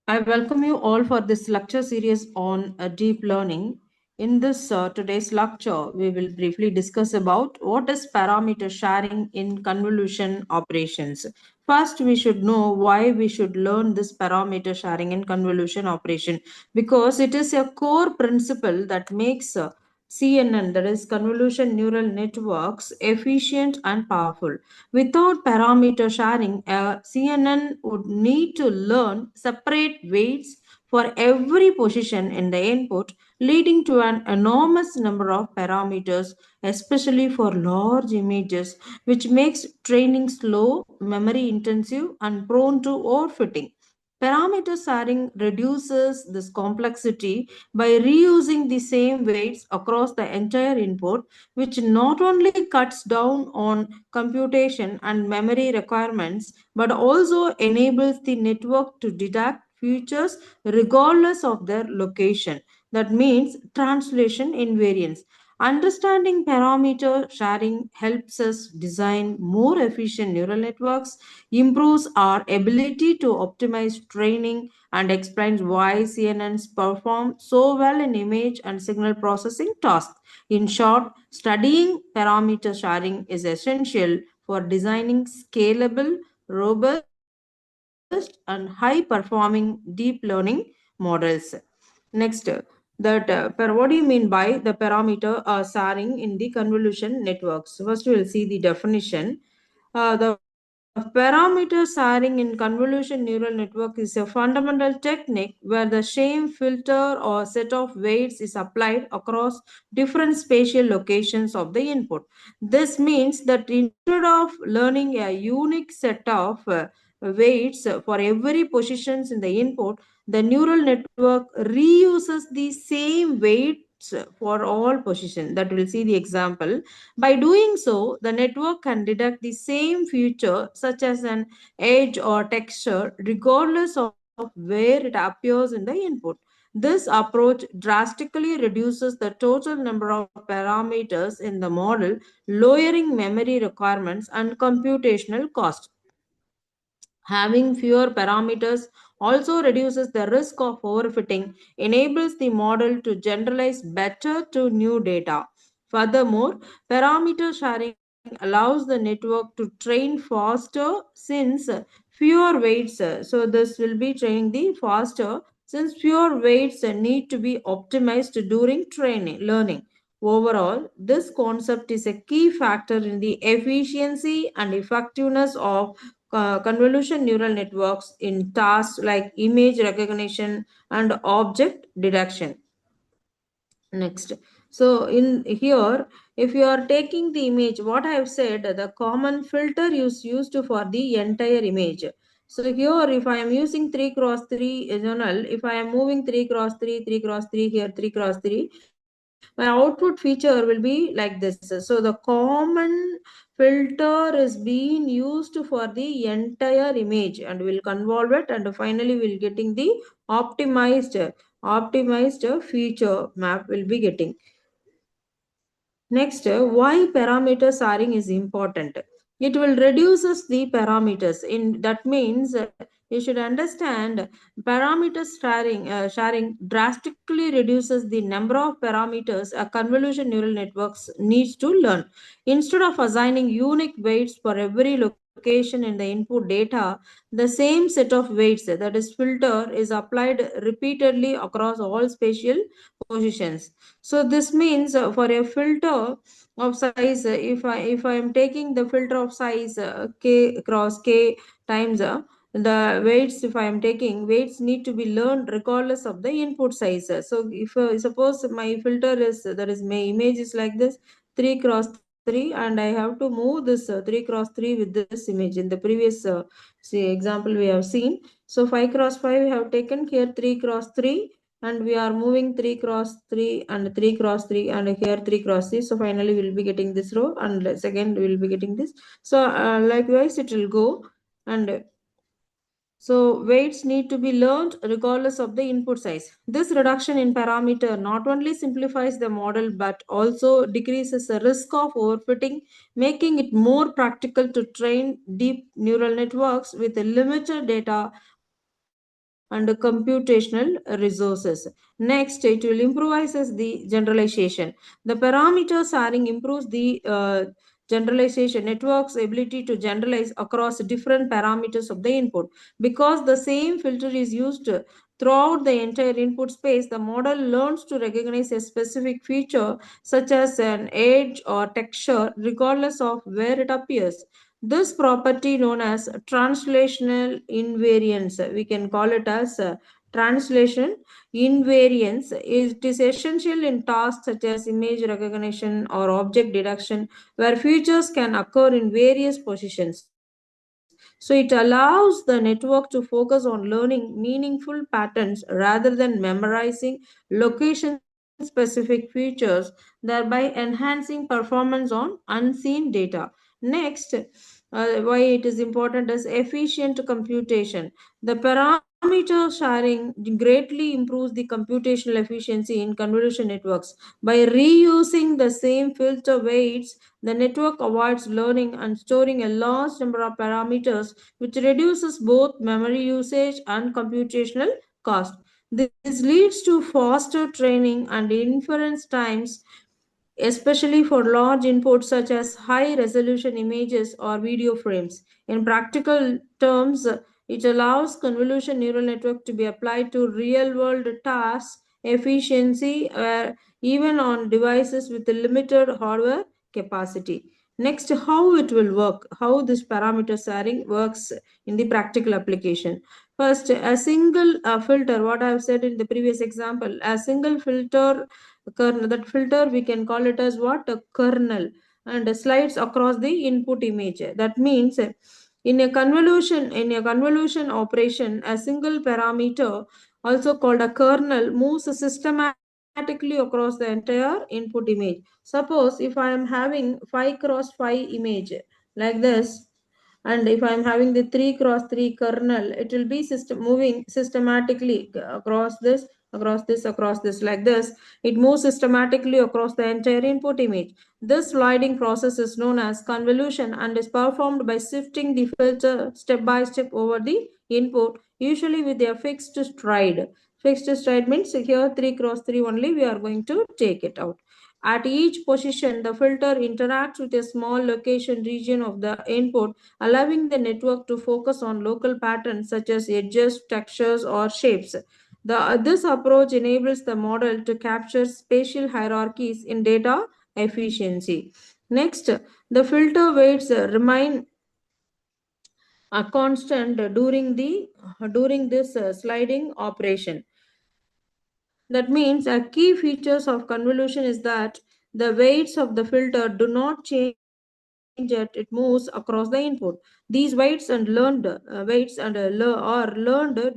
I welcome you all for this lecture series on deep learning. In this today's lecture, we will briefly discuss about what is parameter sharing in convolution operations. First, we should know why we should learn this parameter sharing in convolution operation because it is a core principle that makes CNN, that is convolution neural networks, efficient and powerful. Without parameter sharing, a CNN would need to learn separate weights for every position in the input, leading to an enormous number of parameters, especially for large images, which makes training slow, memory intensive, and prone to overfitting. Parameter sharing reduces this complexity by reusing the same weights across the entire input, which not only cuts down on computation and memory requirements, but also enables the network to detect features regardless of their location. That means translation invariance. Understanding parameter sharing helps us design more efficient neural networks, improves our ability to optimize training, and explains why CNNs perform so well in image and signal processing tasks. In short, studying parameter sharing is essential for designing scalable, robust, and high performing deep learning models. Next, what do you mean by the parameter sharing in the convolution networks? First, we will see the definition. The parameter sharing in convolution neural network is a fundamental technique where the same filter or set of weights is applied across different spatial locations of the input. This means that instead of learning a unique set of weights for every positions in the input, the neural network reuses the same weights for all positions. That will see the example. By doing so, the network can detect the same feature, such as an edge or texture, regardless of where it appears in the input. This approach drastically reduces the total number of parameters in the model, lowering memory requirements and computational costs. Having fewer parameters also reduces the risk of overfitting, enables the model to generalize better to new data. Furthermore, parameter sharing allows the network to train faster since fewer weights. So, this will be training the faster since fewer weights need to be optimized during training learning. Overall, this concept is a key factor in the efficiency and effectiveness of convolution neural networks in tasks like image recognition and object detection. Next. So in here, if you are taking the image, what I have said, the common filter is used for the entire image. So here, if I am using 3 cross 3 journal, if I am moving 3 cross 3, 3 cross 3 here, 3 cross 3, my output feature will be like this. So the common filter is being used for the entire image and will convolve it, and finally we'll getting the optimized feature map will be getting. Next, why parameter sharing is important. It will reduces the parameters. In that means you should understand sharing drastically reduces the number of parameters a convolution neural networks needs to learn. Instead of assigning unique weights for every location in the input data, the same set of weights, that is filter, is applied repeatedly across all spatial positions. So this means for a filter of size, if I am taking the filter of size k cross k times the weights, if I am taking weights need to be learned regardless of the input size. So if suppose my filter is, that is my image is like this, 3 cross 3, and I have to move this 3 cross 3 with this image. In the previous example we have seen, so 5 cross 5 we have taken here 3 cross 3, and we are moving 3 cross 3 and 3 cross 3 and here 3 cross 3. So finally we'll be getting this row, and second we'll be getting this. So likewise it will go. And so weights need to be learned regardless of the input size. This reduction in parameter not only simplifies the model but also decreases the risk of overfitting, making it more practical to train deep neural networks with limited data and computational resources. Next, it will improvises the generalization. The parameter sharing improves the generalization network's ability to generalize across different parameters of the input. Because the same filter is used throughout the entire input space, the model learns to recognize a specific feature such as an edge or texture regardless of where it appears. This property known as translational invariance, we can call it as translation invariance. It is essential in tasks such as image recognition or object detection, where features can occur in various positions. So it allows the network to focus on learning meaningful patterns rather than memorizing location specific features, thereby enhancing performance on unseen data. Next, why it is important is efficient computation. The parameter sharing greatly improves the computational efficiency in convolution networks. By reusing the same filter weights, the network avoids learning and storing a large number of parameters, which reduces both memory usage and computational cost. This leads to faster training and inference times, especially for large inputs such as high resolution images or video frames. In practical terms, it allows convolution neural network to be applied to real world tasks efficiency, even on devices with limited hardware capacity. Next, how it will work, how this parameter sharing works in the practical application. First, a single filter, what I have said in the previous example, a single filter kernel, that filter we can call it as what, a kernel, and slides across the input image. That means in a convolution operation, a single parameter, also called a kernel, moves systematically across the entire input image. Suppose if I am having 5 cross 5 image like this, and if I'm having the 3 cross 3 kernel, it will be moving systematically across this like this. It moves systematically across the entire input image. This sliding process is known as convolution and is performed by shifting the filter step by step over the input, usually with a fixed stride. Fixed stride means here 3 cross 3 only we are going to take it out. At each position, the filter interacts with a small location region of the input, allowing the network to focus on local patterns such as edges, textures, or shapes. This approach enables the model to capture spatial hierarchies in data efficiency. Next, the filter weights remain a constant during this sliding operation. That means a key features of convolution is that the weights of the filter do not change as it moves across the input. These weights are learned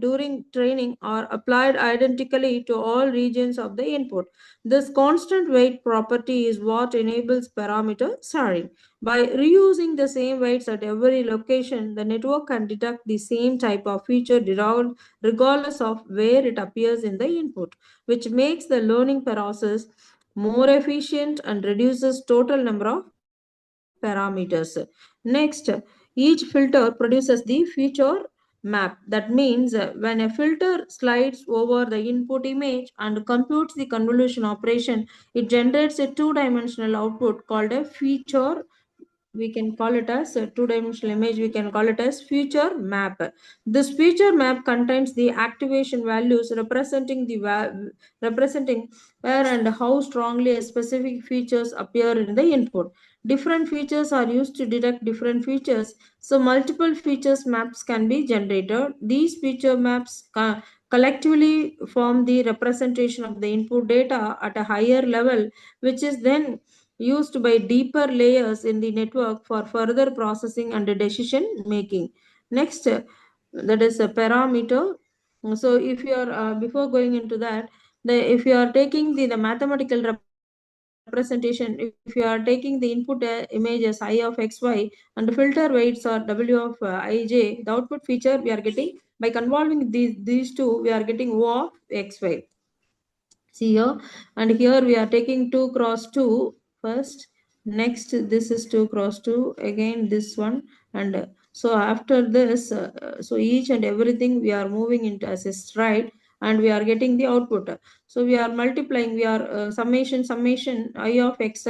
during training are applied identically to all regions of the input. This constant weight property is what enables parameter sharing. By reusing the same weights at every location, the network can detect the same type of feature regardless of where it appears in the input, which makes the learning process more efficient and reduces total number of parameters. Next, each filter produces the feature map. That means when a filter slides over the input image and computes the convolution operation, it generates a two-dimensional output called a feature. We can call it as a two-dimensional image, we can call it as feature map. This feature map contains the activation values representing where and how strongly a specific features appear in the input. Different features are used to detect different features, so multiple features maps can be generated. These feature maps collectively form the representation of the input data at a higher level, which is then used by deeper layers in the network for further processing and decision making. Next, that is a parameter. So if you are before going into that, if you are taking the mathematical representation, if you are taking the input image as I of xy and the filter weights are w of ij, the output feature we are getting by convolving these two, we are getting o of xy. See here, and here we are taking 2 cross 2 first. Next, this is 2 cross 2, again this one, and So after this, so each and everything we are moving into as a stride, and we are getting the output. So we are multiplying, we are summation I of x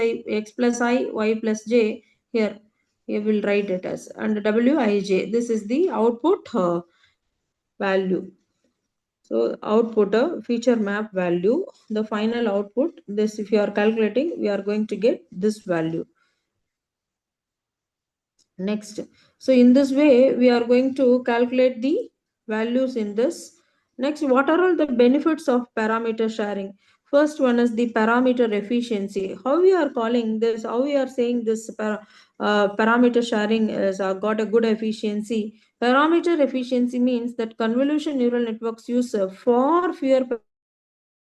plus I, y plus j. Here, we will write it as, and wij. This is the output value. So output feature map value, the final output. This, if you are calculating, we are going to get this value. Next, so in this way we are going to calculate the values in this. Next, what are all the benefits of parameter sharing? First one is the parameter efficiency. How we are calling this, how we are saying this parameter sharing is got a good efficiency. Parameter efficiency means that convolution neural networks use far fewer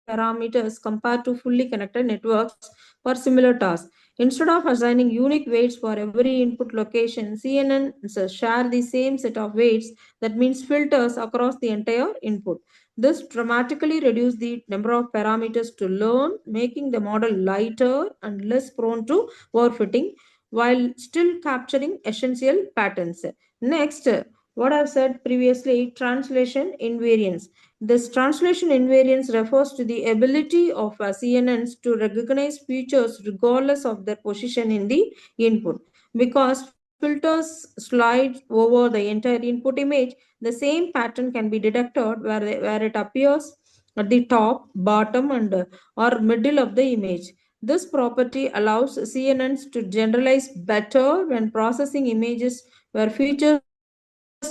parameters compared to fully connected networks for similar tasks. Instead of assigning unique weights for every input location, CNNs share the same set of weights, that means filters, across the entire input. This dramatically reduces the number of parameters to learn, making the model lighter and less prone to overfitting while still capturing essential patterns. Next, what I've said previously, translation invariance. This translation invariance refers to the ability of CNNs to recognize features regardless of their position in the input. Because filters slide over the entire input image, the same pattern can be detected where it appears at the top, bottom, and or middle of the image. This property allows CNNs to generalize better when processing images where features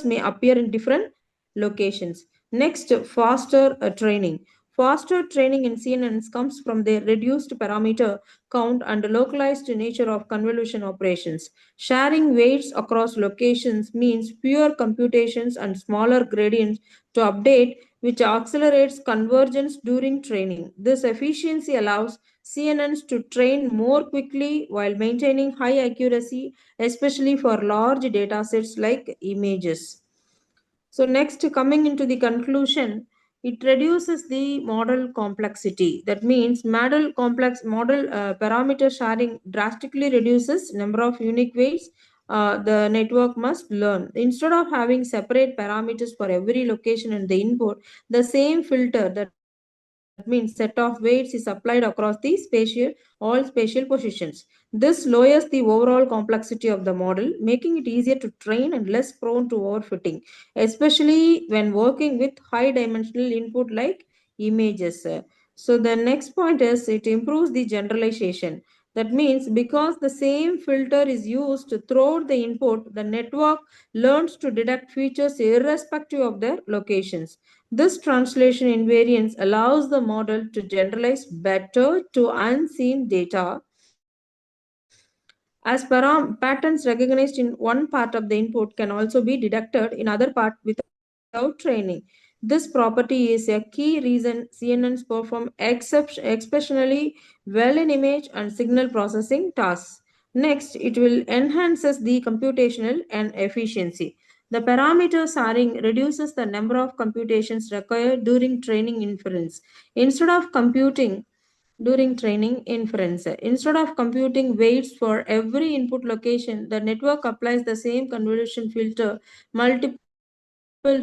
may appear in different locations. Next, faster training. Faster training in CNNs comes from their reduced parameter count and localized nature of convolution operations. Sharing weights across locations means fewer computations and smaller gradients to update, which accelerates convergence during training. This efficiency allows CNNs to train more quickly while maintaining high accuracy, especially for large data sets like images. So next, coming into the conclusion, it reduces the model complexity. That means model parameter sharing drastically reduces number of unique weights the network must learn. Instead of having separate parameters for every location in the input, the same filter, that means set of weights, is applied across the all spatial positions. This lowers the overall complexity of the model, making it easier to train and less prone to overfitting, especially when working with high dimensional input like images. So the next point is it improves the generalization. That means because the same filter is used throughout the input, the network learns to detect features irrespective of their locations. This translation invariance allows the model to generalize better to unseen data, as patterns recognized in one part of the input can also be detected in other part without training. This property is a key reason CNNs perform exceptionally well in image and signal processing tasks. Next, it will enhances the computational and efficiency. The parameter sharing reduces the number of computations required during training inference. Instead of computing during training inference. Instead of computing weights for every input location, the network applies the same convolution filter multiple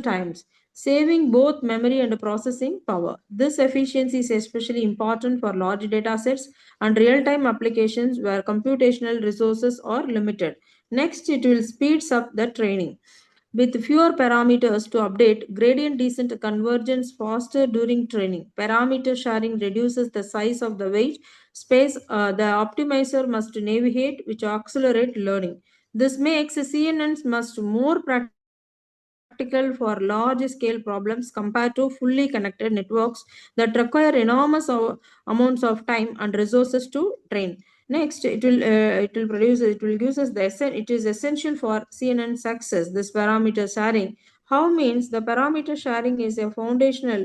times, saving both memory and processing power. This efficiency is especially important for large data sets and real-time applications where computational resources are limited. Next, it will speeds up the training. With fewer parameters to update, gradient descent convergence faster during training. Parameter sharing reduces the size of the weight space the optimizer must navigate, which accelerate learning. This makes CNNs must more practical for large scale problems compared to fully connected networks that require amounts of time and resources to train. Next, it will use us it is essential for CNN success. This parameter sharing. How means the parameter sharing is a foundational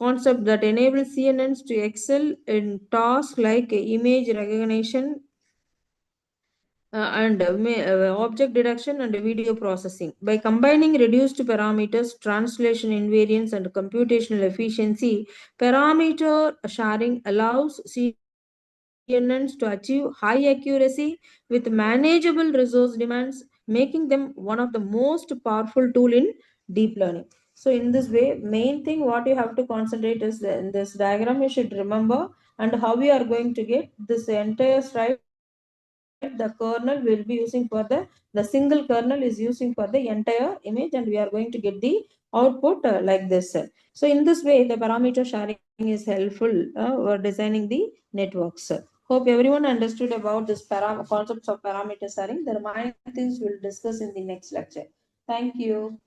concept that enables CNNs to excel in tasks like image recognition and object detection and video processing. By combining reduced parameters, translation invariance, and computational efficiency, parameter sharing allows CNNs to achieve high accuracy with manageable resource demands making them one of the most powerful tool in deep learning. So in this way, main thing what you have to concentrate is in this diagram you should remember, and how we are going to get this entire slide. The kernel will be using for the single kernel is using for the entire image, and we are going to get the output like this. So in this way, the parameter sharing is helpful for designing the networks. Hope everyone understood about this concepts of parameter sharing. The remaining things we'll discuss in the next lecture. Thank you.